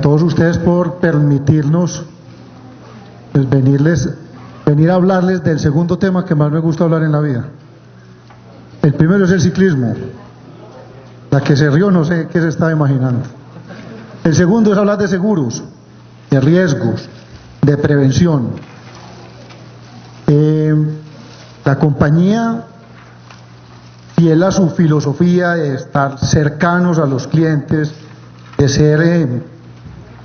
a todos ustedes por permitirnos pues, venir a hablarles del segundo tema que más me gusta hablar en la vida. El primero es el ciclismo. La que se rió no sé qué se estaba imaginando. El segundo es hablar de seguros, de riesgos, de prevención. La compañía, fiel a su filosofía de estar cercanos a los clientes, de ser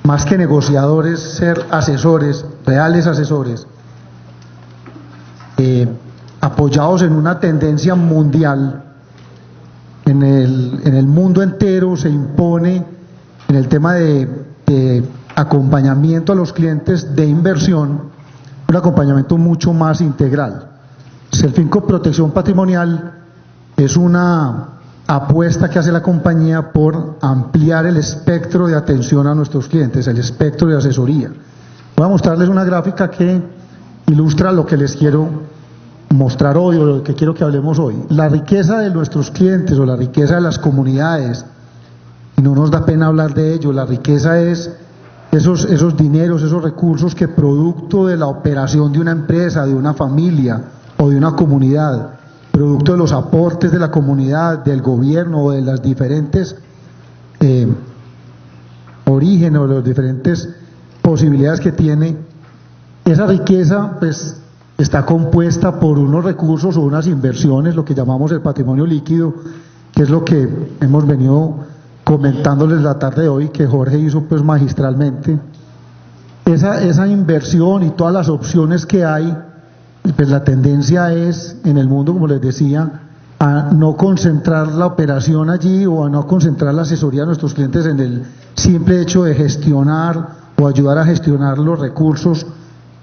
más que negociadores, ser asesores, reales asesores, apoyados en una tendencia mundial. En el mundo entero se impone en el tema de acompañamiento a los clientes de inversión, un acompañamiento mucho más integral. Selfinco Protección Patrimonial es una apuesta que hace la compañía por ampliar el espectro de atención a nuestros clientes, el espectro de asesoría. Voy a mostrarles una gráfica que ilustra lo que les quiero mostrar hoy o lo que quiero que hablemos hoy. La riqueza de nuestros clientes o la riqueza de las comunidades, y no nos da pena hablar de ello, la riqueza es esos dineros, esos recursos que producto de la operación de una empresa, de una familia o de una comunidad, producto de los aportes de la comunidad, del gobierno o de las diferentes orígenes o de las diferentes posibilidades que tiene, esa riqueza pues está compuesta por unos recursos o unas inversiones, lo que llamamos el patrimonio líquido, que es lo que hemos venido comentándoles la tarde de hoy, que Jorge hizo pues magistralmente. Esa inversión y todas las opciones que hay, pues la tendencia es en el mundo, como les decía, a no concentrar la operación allí o a no concentrar la asesoría de nuestros clientes en el simple hecho de gestionar o ayudar a gestionar los recursos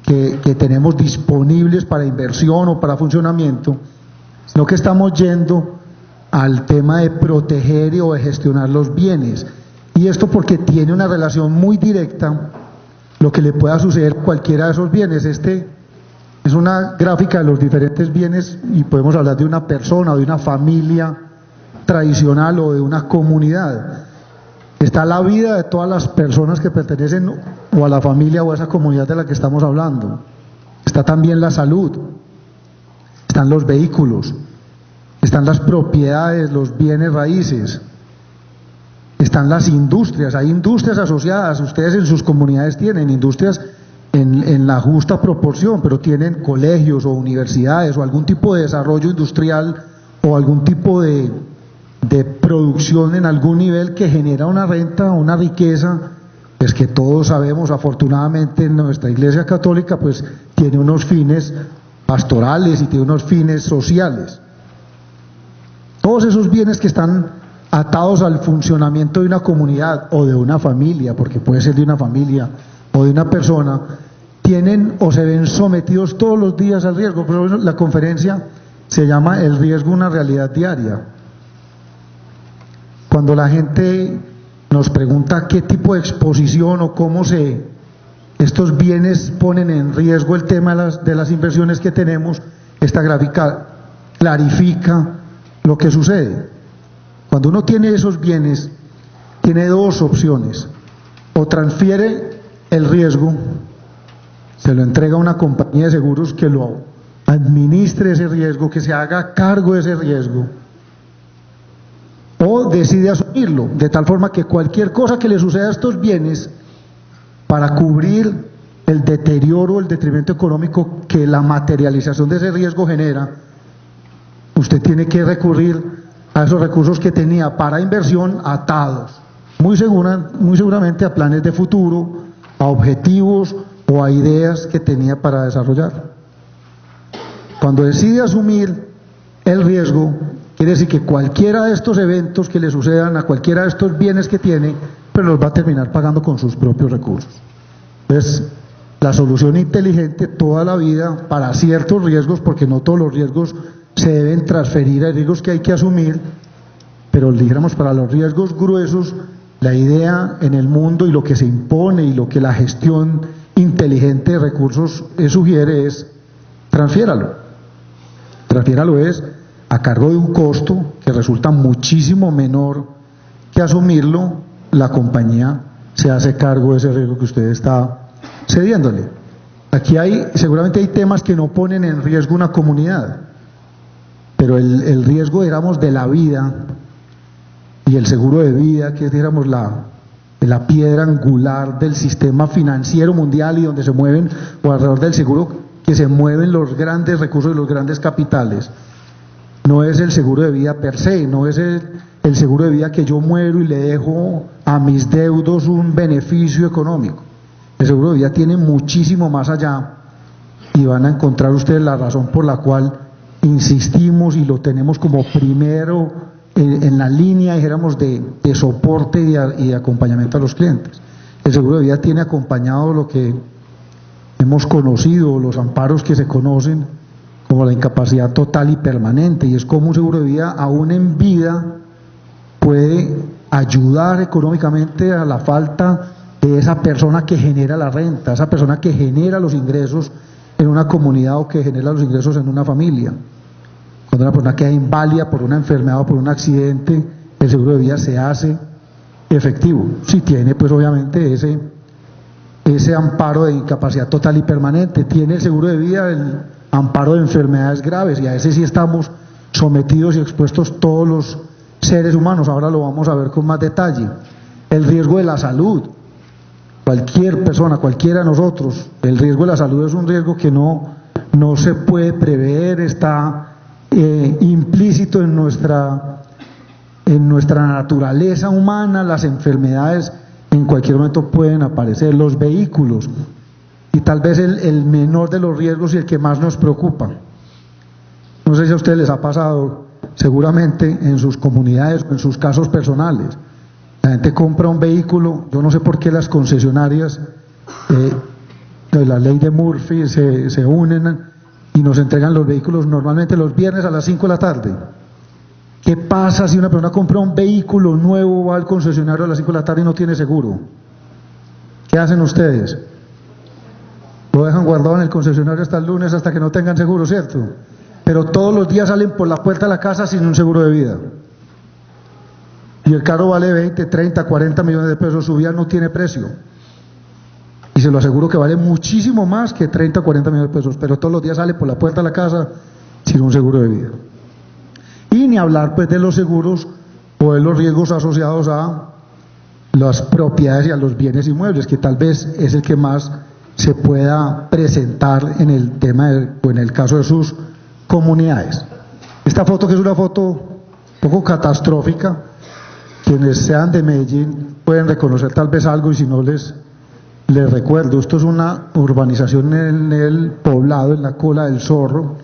que tenemos disponibles para inversión o para funcionamiento, sino que estamos yendo al tema de proteger o de gestionar los bienes. Y esto porque tiene una relación muy directa lo que le pueda suceder a cualquiera de esos bienes. Este es una gráfica de los diferentes bienes y podemos hablar de una persona o de una familia tradicional o de una comunidad. Está la vida de todas las personas que pertenecen o a la familia o a esa comunidad de la que estamos hablando. Está también la salud, están los vehículos, están las propiedades, los bienes raíces, están las industrias, hay industrias asociadas, ustedes en sus comunidades tienen industrias en la justa proporción, pero tienen colegios o universidades o algún tipo de desarrollo industrial o algún tipo de producción en algún nivel que genera una renta, una riqueza, pues que todos sabemos, afortunadamente en nuestra Iglesia Católica pues tiene unos fines pastorales y tiene unos fines sociales. Todos esos bienes que están atados al funcionamiento de una comunidad o de una familia, porque puede ser de una familia o de una persona, tienen o se ven sometidos todos los días al riesgo. Por eso la conferencia se llama El riesgo, una realidad diaria. Cuando la gente nos pregunta qué tipo de exposición o cómo estos bienes ponen en riesgo el tema de las inversiones que tenemos, esta gráfica clarifica lo que sucede. Cuando uno tiene esos bienes, tiene dos opciones: o transfiere el riesgo, se lo entrega a una compañía de seguros que lo administre ese riesgo, que se haga cargo de ese riesgo, o decide asumirlo, de tal forma que cualquier cosa que le suceda a estos bienes, para cubrir el deterioro o el detrimento económico que la materialización de ese riesgo genera, usted tiene que recurrir a esos recursos que tenía para inversión atados, muy seguramente a planes de futuro, a objetivos o a ideas que tenía para desarrollar. Cuando decide asumir el riesgo, quiere decir que cualquiera de estos eventos que le sucedan a cualquiera de estos bienes que tiene, pero los va a terminar pagando con sus propios recursos. Entonces, la solución inteligente toda la vida para ciertos riesgos, porque no todos los riesgos se deben transferir, hay riesgos que hay que asumir, pero dijéramos para los riesgos gruesos, la idea en el mundo y lo que se impone y lo que la gestión inteligente de recursos sugiere es transfiéralo. Transfiéralo es a cargo de un costo que resulta muchísimo menor que asumirlo la compañía se hace cargo de ese riesgo que usted está cediéndole. Aquí seguramente hay temas que no ponen en riesgo una comunidad, pero el riesgo, digamos, de la vida y el seguro de vida, que es, digamos, la piedra angular del sistema financiero mundial y donde se mueven, o alrededor del seguro que se mueven los grandes recursos y los grandes capitales, no es el seguro de vida per se, no es el seguro de vida que yo muero y le dejo a mis deudos un beneficio económico. El seguro de vida tiene muchísimo más allá, y van a encontrar ustedes la razón por la cual insistimos y lo tenemos como primero en la línea, dijéramos, de soporte y de acompañamiento a los clientes. El seguro de vida tiene acompañado lo que hemos conocido, los amparos que se conocen como la incapacidad total y permanente, y es como un seguro de vida aún en vida puede ayudar económicamente a la falta de esa persona que genera la renta, esa persona que genera los ingresos en una comunidad o que genera los ingresos en una familia. Cuando una persona queda inválida por una enfermedad o por un accidente, el seguro de vida se hace efectivo. Si tiene, pues obviamente ese amparo de incapacidad total y permanente. Tiene el seguro de vida el amparo de enfermedades graves, y a ese sí estamos sometidos y expuestos todos los seres humanos. Ahora lo vamos a ver con más detalle. El riesgo de la salud. Cualquier persona, cualquiera de nosotros, el riesgo de la salud es un riesgo que no se puede prever, está implícito en nuestra naturaleza humana. Las enfermedades en cualquier momento pueden aparecer. Los vehículos, y tal vez el menor de los riesgos y el que más nos preocupa. No sé si a ustedes les ha pasado, seguramente en sus comunidades o en sus casos personales. La gente compra un vehículo, yo no sé por qué las concesionarias, la ley de Murphy, se unen y nos entregan los vehículos normalmente los viernes a las 5 de la tarde. ¿Qué pasa si una persona compra un vehículo nuevo, va al concesionario a las 5 de la tarde y no tiene seguro? ¿Qué hacen ustedes? Lo dejan guardado en el concesionario hasta el lunes, hasta que no tengan seguro, ¿cierto? Pero todos los días salen por la puerta de la casa sin un seguro de vida. Y el carro vale 20, 30, 40 millones de pesos, su vida no tiene precio. Y se lo aseguro que vale muchísimo más que 30 o 40 millones de pesos, pero todos los días sale por la puerta de la casa sin un seguro de vida. Y ni hablar pues de los seguros o de los riesgos asociados a las propiedades y a los bienes inmuebles, que tal vez es el que más se pueda presentar en el tema o en el caso de sus comunidades. Esta foto, que es una foto un poco catastrófica, quienes sean de Medellín pueden reconocer tal vez algo, y si no les recuerdo. Esto es una urbanización en el poblado, en la Cola del Zorro.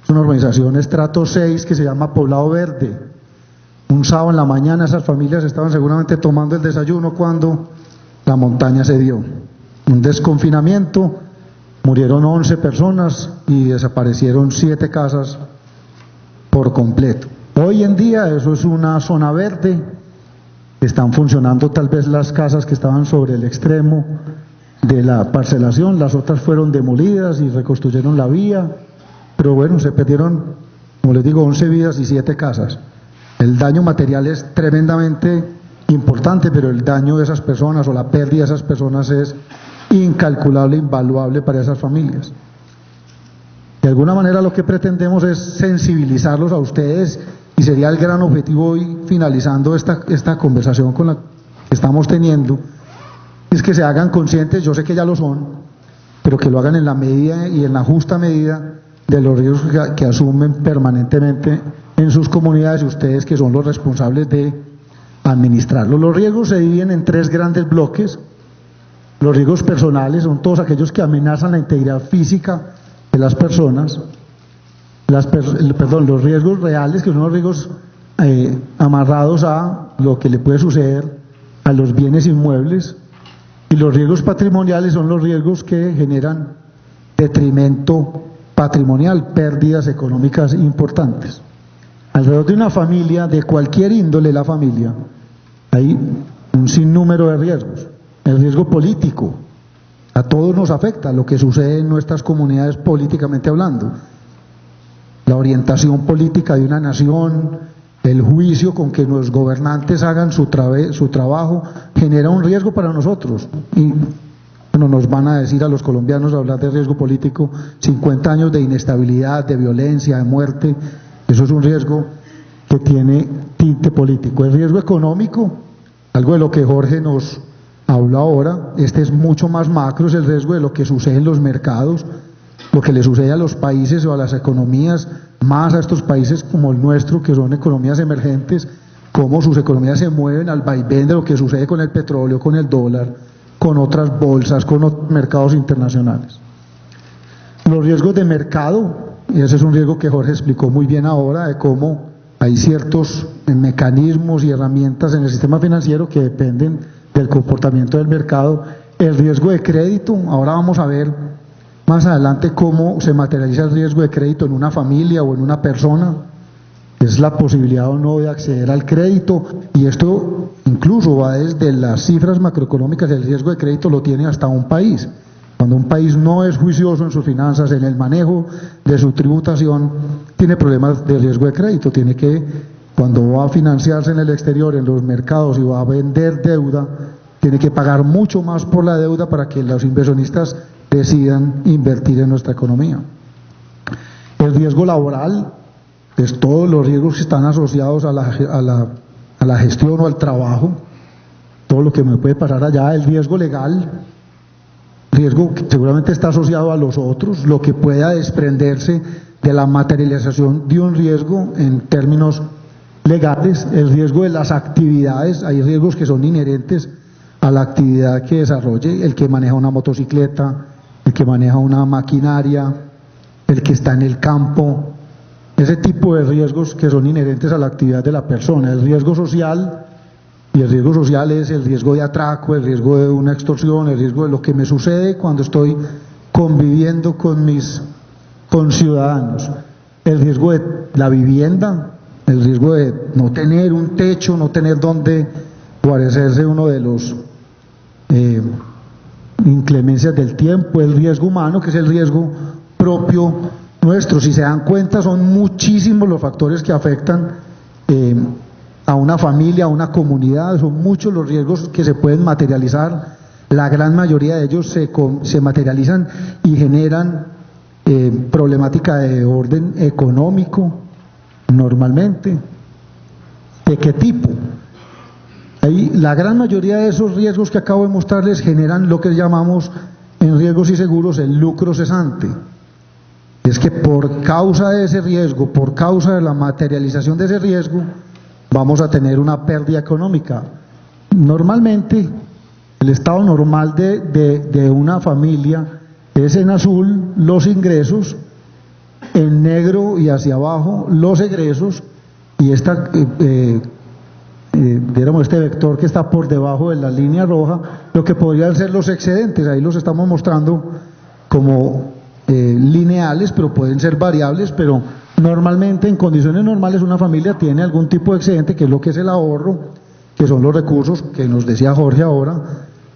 Es una urbanización estrato 6 que se llama Poblado Verde. Un sábado en la mañana esas familias estaban seguramente tomando el desayuno cuando la montaña se dio. Un desconfinamiento, murieron 11 personas y desaparecieron 7 casas por completo. Hoy en día eso es una zona verde. Están funcionando tal vez las casas que estaban sobre el extremo de la parcelación, las otras fueron demolidas y reconstruyeron la vía, pero bueno, se perdieron, como les digo, 11 vidas y 7 casas. El daño material es tremendamente importante, pero el daño de esas personas o la pérdida de esas personas es incalculable, invaluable para esas familias. De alguna manera lo que pretendemos es sensibilizarlos a ustedes, y sería el gran objetivo hoy, finalizando esta conversación con la que estamos teniendo, es que se hagan conscientes, yo sé que ya lo son, pero que lo hagan en la medida y en la justa medida de los riesgos que asumen permanentemente en sus comunidades, y ustedes que son los responsables de administrarlo. Los riesgos se dividen en 3 grandes bloques. Los riesgos personales son todos aquellos que amenazan la integridad física de las personas. Los riesgos reales, que son los riesgos amarrados a lo que le puede suceder a los bienes inmuebles, y los riesgos patrimoniales son los riesgos que generan detrimento patrimonial, pérdidas económicas importantes. Alrededor de una familia, de cualquier índole la familia, hay un sinnúmero de riesgos. El riesgo político, a todos nos afecta lo que sucede en nuestras comunidades políticamente hablando. La orientación política de una nación, el juicio con que los gobernantes hagan su trabajo genera un riesgo para nosotros. Y bueno, nos van a decir a los colombianos, hablar de riesgo político, 50 años de inestabilidad, de violencia, de muerte, eso es un riesgo que tiene tinte político. El riesgo económico, algo de lo que Jorge nos habló ahora, este es mucho más macro, es el riesgo de lo que sucede en los mercados, lo que le sucede a los países o a las economías, más a estos países como el nuestro, que son economías emergentes, cómo sus economías se mueven al vaivén de lo que sucede con el petróleo, con el dólar, con otras bolsas, con otros mercados internacionales. Los riesgos de mercado, y ese es un riesgo que Jorge explicó muy bien ahora, de cómo hay ciertos mecanismos y herramientas en el sistema financiero que dependen del comportamiento del mercado. El riesgo de crédito, ahora vamos a ver más adelante cómo se materializa el riesgo de crédito en una familia o en una persona, es la posibilidad o no de acceder al crédito, y esto incluso va desde las cifras macroeconómicas. El riesgo de crédito lo tiene hasta un país. Cuando un país no es juicioso en sus finanzas, en el manejo de su tributación, tiene problemas de riesgo de crédito, tiene que, cuando va a financiarse en el exterior, en los mercados, y va a vender deuda, tiene que pagar mucho más por la deuda para que los inversionistas decidan invertir en nuestra economía. El riesgo laboral es todos los riesgos que están asociados a la gestión o al trabajo, todo lo que me puede pasar allá. El riesgo legal, riesgo que seguramente está asociado a los otros, lo que pueda desprenderse de la materialización de un riesgo en términos legales. El riesgo de las actividades, hay riesgos que son inherentes a la actividad que desarrolle, el que maneja una motocicleta, el que maneja una maquinaria, el que está en el campo, ese tipo de riesgos que son inherentes a la actividad de la persona. El riesgo social, y el riesgo social es el riesgo de atraco, el riesgo de una extorsión, el riesgo de lo que me sucede cuando estoy conviviendo con mis conciudadanos. El riesgo de la vivienda, el riesgo de no tener un techo, no tener dónde guarecerse, uno de los inclemencias del tiempo. El riesgo humano, que es el riesgo propio nuestro. Si se dan cuenta, son muchísimos los factores que afectan a una familia, a una comunidad, son muchos los riesgos que se pueden materializar. La gran mayoría de ellos se materializan y generan problemática de orden económico, normalmente. ¿De qué tipo? Ahí, la gran mayoría de esos riesgos que acabo de mostrarles generan lo que llamamos en riesgos y seguros el lucro cesante. Es que por causa de ese riesgo, por causa de la materialización de ese riesgo, vamos a tener una pérdida económica. Normalmente, el estado normal de una familia es en azul los ingresos, en negro y hacia abajo los egresos, y este vector que está por debajo de la línea roja, lo que podrían ser los excedentes. Ahí los estamos mostrando como lineales, pero pueden ser variables. Pero normalmente, en condiciones normales, una familia tiene algún tipo de excedente, que es lo que es el ahorro, que son los recursos que nos decía Jorge ahora,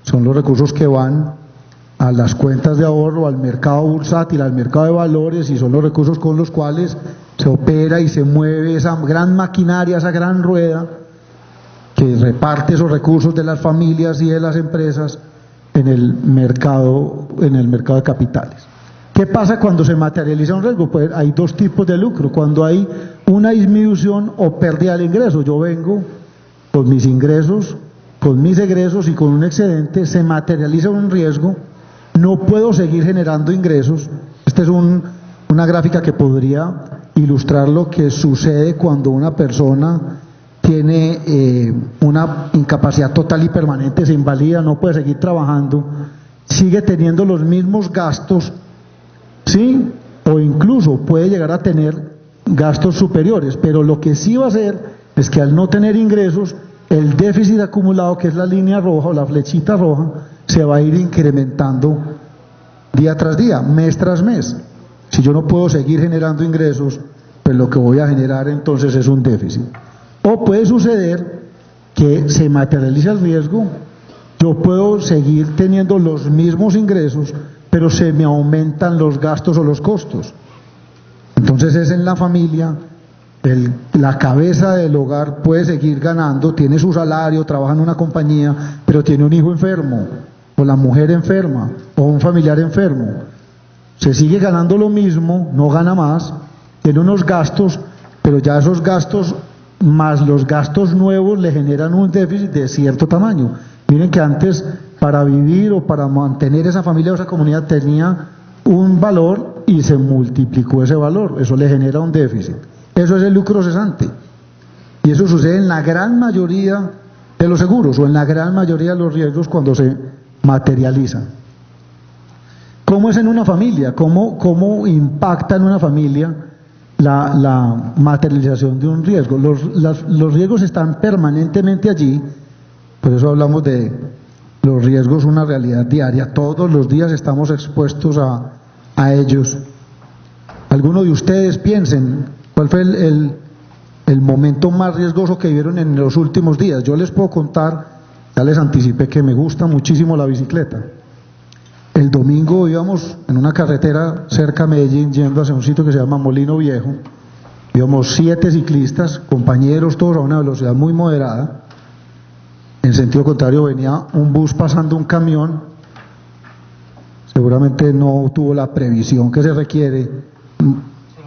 son los recursos que van a las cuentas de ahorro, al mercado bursátil, al mercado de valores, y son los recursos con los cuales se opera y se mueve esa gran maquinaria, esa gran rueda que reparte esos recursos de las familias y de las empresas en el mercado de capitales. ¿Qué pasa cuando se materializa un riesgo? Pues hay dos tipos de lucro. Cuando hay una disminución o pérdida del ingreso, yo vengo con mis ingresos, con mis egresos y con un excedente, se materializa un riesgo, no puedo seguir generando ingresos. Esta es una gráfica que podría ilustrar lo que sucede cuando una persona tiene una incapacidad total y permanente, se invalida, no puede seguir trabajando, sigue teniendo los mismos gastos, ¿sí? O incluso puede llegar a tener gastos superiores, pero lo que sí va a hacer es que al no tener ingresos, el déficit acumulado, que es la línea roja o la flechita roja, se va a ir incrementando día tras día, mes tras mes. Si yo no puedo seguir generando ingresos, pues lo que voy a generar entonces es un déficit. O puede suceder que se materializa el riesgo, yo puedo seguir teniendo los mismos ingresos, pero se me aumentan los gastos o los costos. Entonces es en la familia la cabeza del hogar puede seguir ganando, tiene su salario, trabaja en una compañía, pero tiene un hijo enfermo, o la mujer enferma, o un familiar enfermo. Se sigue ganando lo mismo, no gana más, tiene unos gastos, pero ya esos gastos más los gastos nuevos le generan un déficit de cierto tamaño. Miren que antes para vivir o para mantener esa familia o esa comunidad tenía un valor y se multiplicó ese valor, eso le genera un déficit. Eso es el lucro cesante. Y eso sucede en la gran mayoría de los seguros o en la gran mayoría de los riesgos cuando se materializan. ¿Cómo es en una familia? ¿Cómo impacta en una familia la materialización de un riesgo? Los riesgos están permanentemente allí, por eso hablamos de los riesgos, una realidad diaria. Todos los días estamos expuestos a ellos. Algunos de ustedes piensen, ¿cuál fue el momento más riesgoso que vivieron en los últimos días? Yo les puedo contar, ya les anticipé que me gusta muchísimo la bicicleta. El domingo íbamos en una carretera cerca de Medellín yendo hacia un sitio que se llama Molino Viejo. Íbamos 7 ciclistas, compañeros, todos a una velocidad muy moderada. En sentido contrario venía un bus pasando un camión. Seguramente no tuvo la previsión que se requiere.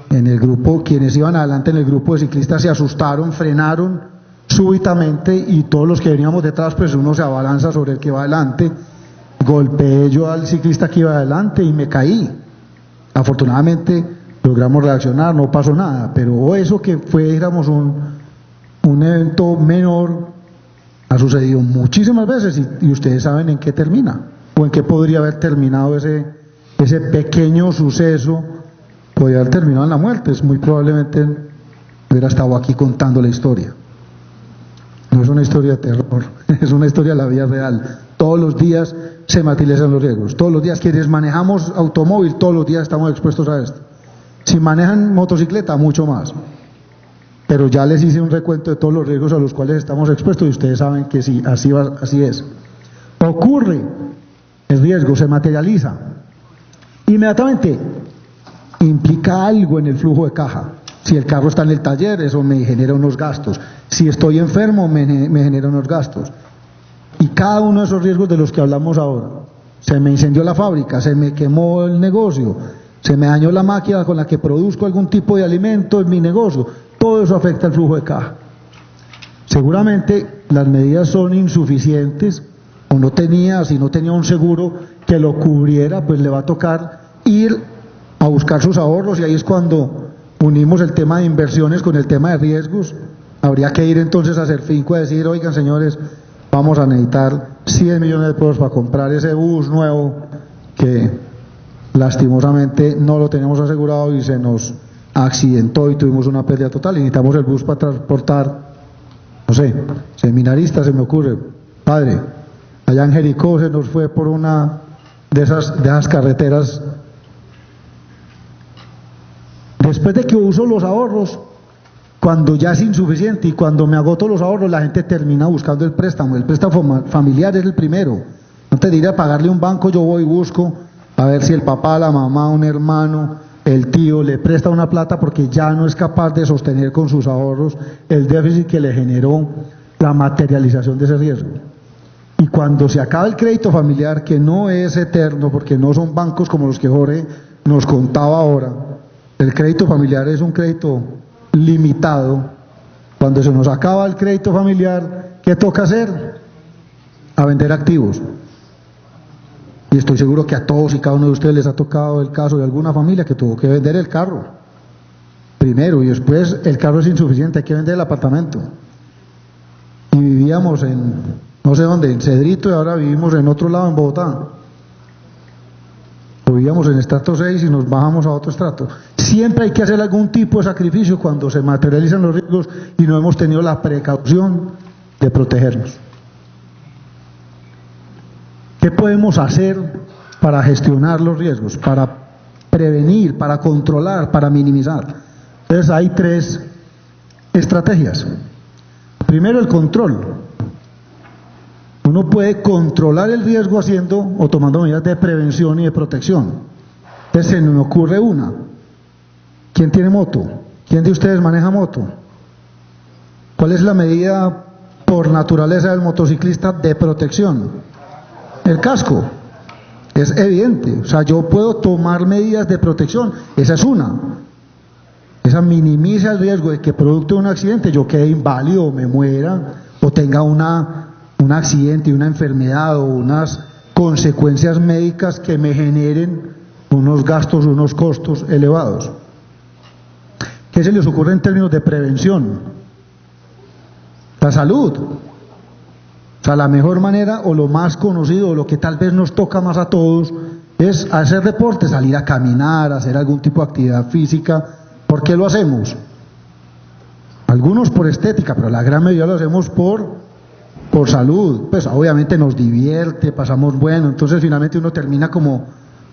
En el grupo, quienes iban adelante en el grupo de ciclistas se asustaron, frenaron súbitamente y todos los que veníamos detrás, pues uno se abalanza sobre el que va adelante. Golpeé yo al ciclista que iba adelante y me caí. Afortunadamente logramos reaccionar, no pasó nada, pero eso que fue, digamos, un evento menor, ha sucedido muchísimas veces y ustedes saben en qué termina o en qué podría haber terminado ese pequeño suceso. Podría haber terminado en la muerte, muy probablemente hubiera estado aquí contando la historia. No es una historia de terror, es una historia de la vida real. Todos los días se materializan los riesgos, todos los días quienes manejamos automóvil, todos los días estamos expuestos a esto. Si manejan motocicleta, mucho más. Pero ya les hice un recuento de todos los riesgos a los cuales estamos expuestos y ustedes saben que sí, así es. Ocurre el riesgo, se materializa. Inmediatamente implica algo en el flujo de caja. Si el carro está en el taller, eso me genera unos gastos. Si estoy enfermo, me genera unos gastos. Y cada uno de esos riesgos de los que hablamos ahora, se me incendió la fábrica, se me quemó el negocio, se me dañó la máquina con la que produzco algún tipo de alimento en mi negocio, todo eso afecta el flujo de caja. Seguramente las medidas son insuficientes, o si no tenía un seguro que lo cubriera, pues le va a tocar ir a buscar sus ahorros, y ahí es cuando unimos el tema de inversiones con el tema de riesgos. Habría que ir entonces a hacer finco, a decir, oigan señores, vamos a necesitar 100 millones de pesos para comprar ese bus nuevo que lastimosamente no lo teníamos asegurado y se nos accidentó y tuvimos una pérdida total y necesitamos el bus para transportar, no sé, seminaristas, se me ocurre, padre, allá en Jericó se nos fue por una de esas carreteras. Después de que uso los ahorros, cuando ya es insuficiente y cuando me agoto los ahorros, la gente termina buscando el préstamo. El préstamo familiar es el primero. Antes de ir a pagarle a un banco, yo voy y busco a ver si el papá, la mamá, un hermano, el tío le presta una plata porque ya no es capaz de sostener con sus ahorros el déficit que le generó la materialización de ese riesgo. Y cuando se acaba el crédito familiar, que no es eterno porque no son bancos como los que Jorge nos contaba ahora, el crédito familiar es un crédito limitado. Cuando se nos acaba el crédito familiar, ¿qué toca hacer? A vender activos. Y estoy seguro que a todos y cada uno de ustedes les ha tocado el caso de alguna familia que tuvo que vender el carro primero y después el carro es insuficiente, hay que vender el apartamento. Y vivíamos en no sé dónde, en Cedrito, y ahora vivimos en otro lado, en Bogotá. O vivíamos en estrato 6 y nos bajamos a otro estrato. Siempre hay que hacer algún tipo de sacrificio cuando se materializan los riesgos y no hemos tenido la precaución de protegernos. ¿Qué podemos hacer para gestionar los riesgos, para prevenir, para controlar, para minimizar? Entonces hay 3 estrategias. Primero, el control. Uno puede controlar el riesgo haciendo o tomando medidas de prevención y de protección. Entonces se me ocurre una. ¿Quién tiene moto? ¿Quién de ustedes maneja moto? ¿Cuál es la medida por naturaleza del motociclista de protección? El casco. Es evidente. O sea, yo puedo tomar medidas de protección. Esa es una. Esa minimiza el riesgo de que producto de un accidente yo quede inválido o me muera o tenga un accidente, una enfermedad o unas consecuencias médicas que me generen unos gastos, unos costos elevados. ¿Qué se les ocurre en términos de prevención? La salud. O sea, la mejor manera o lo más conocido o lo que tal vez nos toca más a todos es hacer deporte, salir a caminar, hacer algún tipo de actividad física. ¿Por qué lo hacemos? Algunos por estética, pero la gran mayoría lo hacemos por salud. Pues obviamente nos divierte, pasamos bueno, entonces finalmente uno termina como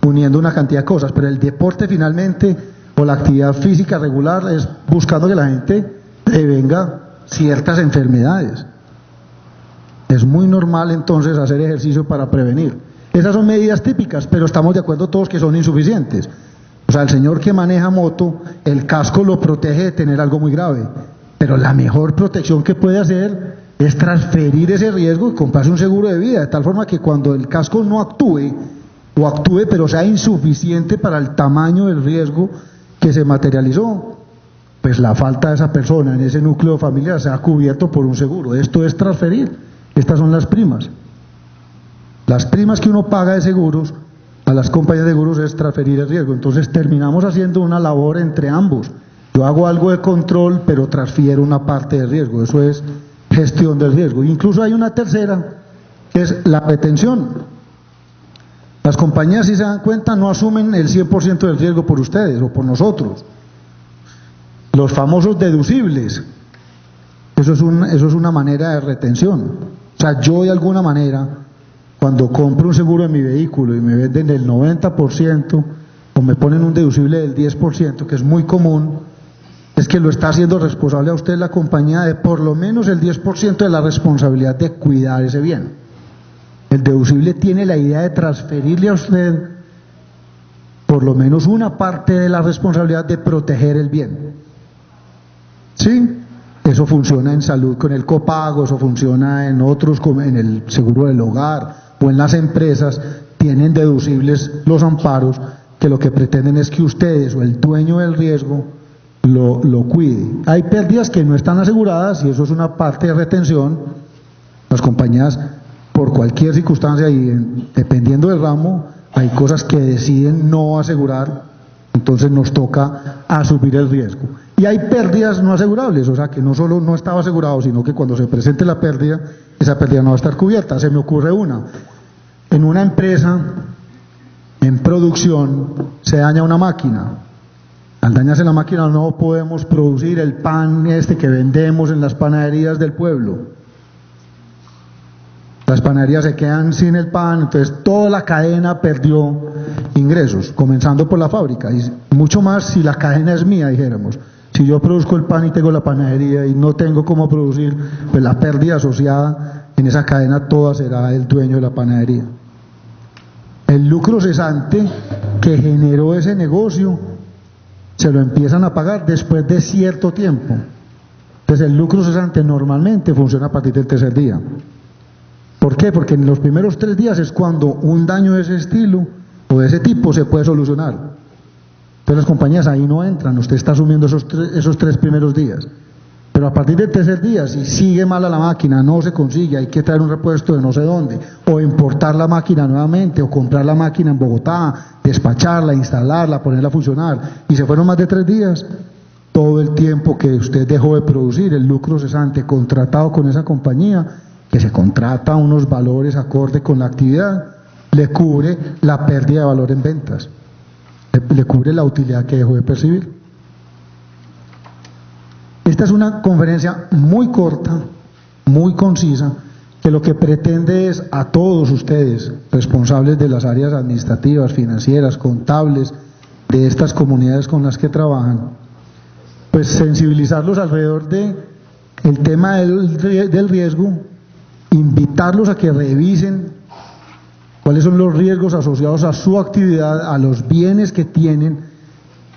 uniendo una cantidad de cosas, pero el deporte finalmente o la actividad física regular es buscando que la gente prevenga ciertas enfermedades. Es muy normal entonces hacer ejercicio para prevenir. Esas son medidas típicas, pero estamos de acuerdo todos que son insuficientes. O sea, el señor que maneja moto, el casco lo protege de tener algo muy grave, pero la mejor protección que puede hacer es transferir ese riesgo y comprarse un seguro de vida, de tal forma que cuando el casco no actúe, o actúe pero sea insuficiente para el tamaño del riesgo que se materializó, pues la falta de esa persona en ese núcleo familiar sea cubierto por un seguro. Esto es transferir. Estas son las primas. Las primas que uno paga de seguros a las compañías de seguros es transferir el riesgo. Entonces terminamos haciendo una labor entre ambos. Yo hago algo de control, pero transfiero una parte del riesgo. Eso es gestión del riesgo. Incluso hay una tercera, que es la retención. Las compañías, si se dan cuenta, no asumen el 100% del riesgo por ustedes o por nosotros. Los famosos deducibles. Eso es una manera de retención. O sea, yo de alguna manera, cuando compro un seguro de mi vehículo y me venden el 90% o me ponen un deducible del 10%, que es muy común, es que lo está haciendo responsable a usted la compañía de por lo menos el 10% de la responsabilidad de cuidar ese bien. El deducible tiene la idea de transferirle a usted por lo menos una parte de la responsabilidad de proteger el bien. ¿Sí? Eso funciona en salud con el copago, eso funciona en otros, como en el seguro del hogar o en las empresas, tienen deducibles los amparos que lo que pretenden es que ustedes o el dueño del riesgo lo cuide. Hay pérdidas que no están aseguradas y eso es una parte de retención. Las compañías, por cualquier circunstancia y dependiendo del ramo, hay cosas que deciden no asegurar, entonces nos toca asumir el riesgo. Y hay pérdidas no asegurables, o sea que no solo no estaba asegurado, sino que cuando se presente la pérdida, esa pérdida no va a estar cubierta. Se me ocurre una. En una empresa, en producción, se daña una máquina. Al dañarse la máquina no podemos producir el pan que vendemos en las panaderías del pueblo. Las panaderías se quedan sin el pan, entonces toda la cadena perdió ingresos, comenzando por la fábrica, y mucho más si la cadena es mía, dijéramos. Si yo produzco el pan y tengo la panadería y no tengo cómo producir, pues la pérdida asociada en esa cadena toda será el dueño de la panadería. El lucro cesante que generó ese negocio se lo empiezan a pagar después de cierto tiempo. Entonces el lucro cesante normalmente funciona a partir del tercer día. ¿Por qué? Porque en los primeros 3 días es cuando un daño de ese estilo o de ese tipo se puede solucionar. Entonces las compañías ahí no entran, usted está asumiendo esos 3 primeros días. Pero a partir del tercer día, si sigue mala la máquina, no se consigue, hay que traer un repuesto de no sé dónde, o importar la máquina nuevamente, o comprar la máquina en Bogotá, despacharla, instalarla, ponerla a funcionar, y se fueron más de 3 días, todo el tiempo que usted dejó de producir, el lucro cesante contratado con esa compañía, que se contrata a unos valores acorde con la actividad, le cubre la pérdida de valor en ventas, le cubre la utilidad que dejó de percibir. Esta es una conferencia muy corta, muy concisa, que lo que pretende es a todos ustedes, responsables de las áreas administrativas, financieras, contables, de estas comunidades con las que trabajan, pues sensibilizarlos alrededor de el tema del riesgo, invitarlos a que revisen cuáles son los riesgos asociados a su actividad, a los bienes que tienen.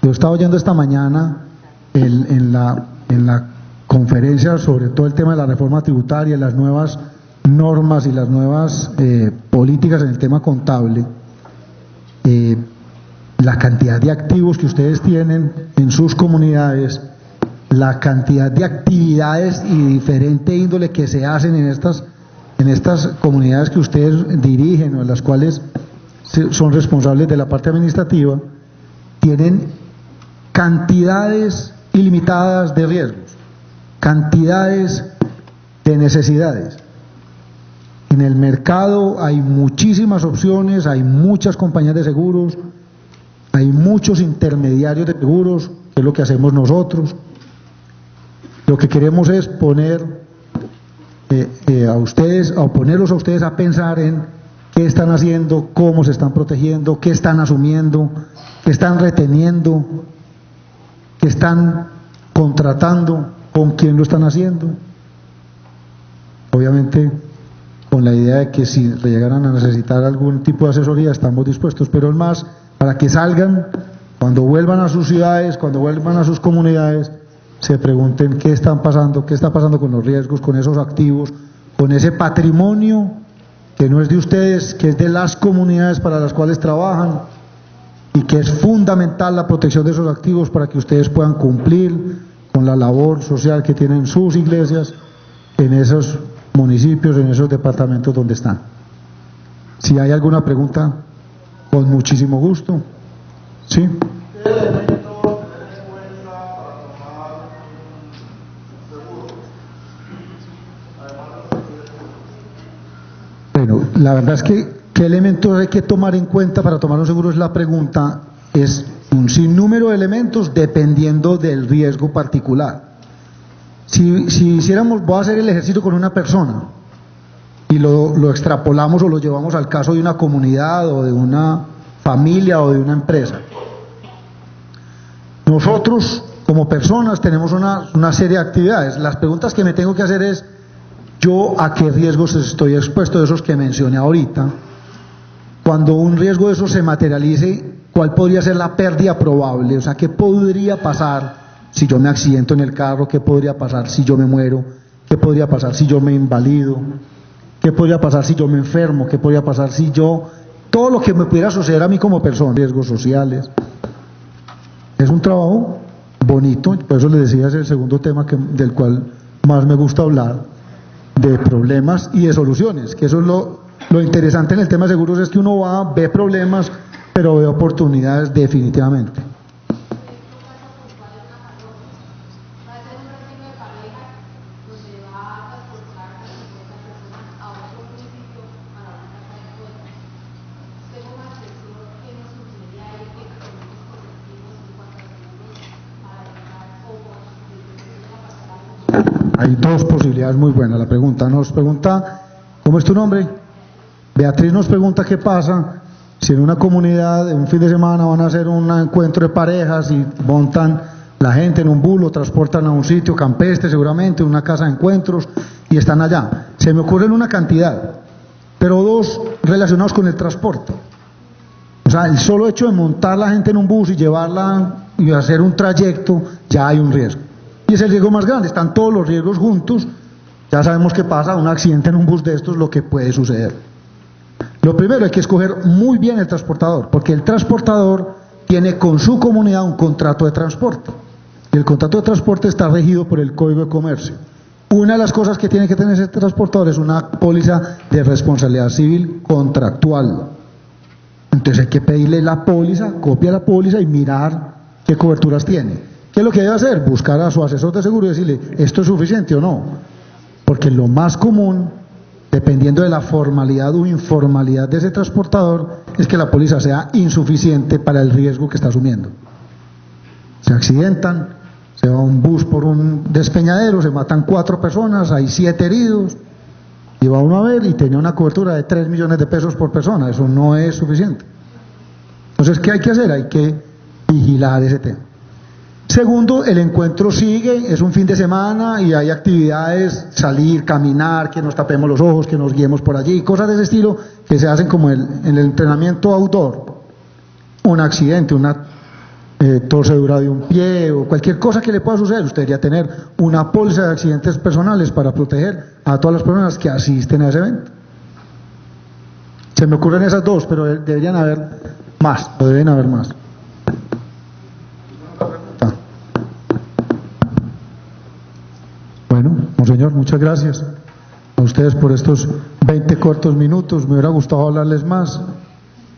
Yo estaba oyendo esta mañana en la conferencia sobre todo el tema de la reforma tributaria, las nuevas normas y las nuevas políticas en el tema contable, la cantidad de activos que ustedes tienen en sus comunidades, la cantidad de actividades y diferente índole que se hacen en estas comunidades que ustedes dirigen o en las cuales son responsables de la parte administrativa, tienen cantidades ilimitadas de riesgos, cantidades de necesidades. En el mercado hay muchísimas opciones, hay muchas compañías de seguros, hay muchos intermediarios de seguros, que es lo que hacemos nosotros. Lo que queremos es ponerlos a ustedes a pensar en qué están haciendo, cómo se están protegiendo, qué están asumiendo, qué están reteniendo, qué están contratando, con quién lo están haciendo. Obviamente con la idea de que si llegaran a necesitar algún tipo de asesoría estamos dispuestos, pero es más para que salgan, cuando vuelvan a sus ciudades, cuando vuelvan a sus comunidades, se pregunten qué está pasando con los riesgos, con esos activos, con ese patrimonio que no es de ustedes, que es de las comunidades para las cuales trabajan, y que es fundamental la protección de esos activos para que ustedes puedan cumplir con la labor social que tienen sus iglesias en esos municipios, en esos departamentos donde están. Si hay alguna pregunta, con muchísimo gusto. ¿Sí? Bueno, la verdad es que ¿qué elementos hay que tomar en cuenta para tomar un seguro? Es la pregunta. Es un sinnúmero de elementos dependiendo del riesgo particular. Si hiciéramos, voy a hacer el ejercicio con una persona y lo extrapolamos o lo llevamos al caso de una comunidad o de una familia o de una empresa. Nosotros como personas tenemos una serie de actividades. Las preguntas que me tengo que hacer es: ¿yo a qué riesgos estoy expuesto de esos que mencioné ahorita? Cuando un riesgo de esos se materialice, ¿cuál podría ser la pérdida probable? O sea, ¿qué podría pasar si yo me accidento en el carro? ¿Qué podría pasar si yo me muero? ¿Qué podría pasar si yo me invalido? ¿Qué podría pasar si yo me enfermo? ¿Qué podría pasar si yo... todo lo que me pudiera suceder a mí como persona? Riesgos sociales. Es un trabajo bonito, por eso les decía, es el segundo tema del cual más me gusta hablar, de problemas y de soluciones, que eso es lo interesante en el tema de seguros, es que uno ve problemas, pero ve oportunidades definitivamente. Hay dos posibilidades muy buenas. La pregunta nos pregunta, ¿cómo es tu nombre? Beatriz nos pregunta qué pasa si en una comunidad, en un fin de semana, van a hacer un encuentro de parejas y montan la gente en un bus, lo transportan a un sitio campestre seguramente, una casa de encuentros, y están allá. Se me ocurren una cantidad, pero dos relacionados con el transporte. O sea, el solo hecho de montar la gente en un bus y llevarla y hacer un trayecto, ya hay un riesgo. Y es el riesgo más grande, están todos los riesgos juntos. Ya sabemos qué pasa, un accidente en un bus de estos, lo que puede suceder. Lo primero, hay que escoger muy bien el transportador, porque el transportador tiene con su comunidad un contrato de transporte. Y el contrato de transporte está regido por el Código de Comercio. Una de las cosas que tiene que tener ese transportador es una póliza de responsabilidad civil contractual. Entonces hay que pedirle la póliza, copia de la póliza y mirar qué coberturas tiene. ¿Qué es lo que debe hacer? Buscar a su asesor de seguro y decirle, ¿esto es suficiente o no? Porque lo más común, dependiendo de la formalidad o informalidad de ese transportador, es que la póliza sea insuficiente para el riesgo que está asumiendo. Se accidentan, se va un bus por un despeñadero, se matan 4 personas, hay 7 heridos, y va uno a ver y tenía una cobertura de 3 millones de pesos por persona. Eso no es suficiente. Entonces, ¿qué hay que hacer? Hay que vigilar ese tema. Segundo, el encuentro sigue, es un fin de semana y hay actividades, salir, caminar, que nos tapemos los ojos, que nos guiemos por allí, cosas de ese estilo que se hacen como en el entrenamiento outdoor. Un accidente, una torcedura de un pie o cualquier cosa que le pueda suceder, usted debería tener una póliza de accidentes personales para proteger a todas las personas que asisten a ese evento. Se me ocurren esas dos, pero deberían haber más, o deben haber más. Bueno, monseñor, muchas gracias a ustedes por estos 20 cortos minutos. Me hubiera gustado hablarles más.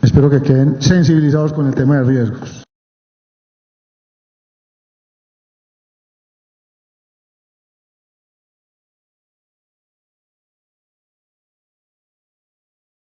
Espero que queden sensibilizados con el tema de riesgos.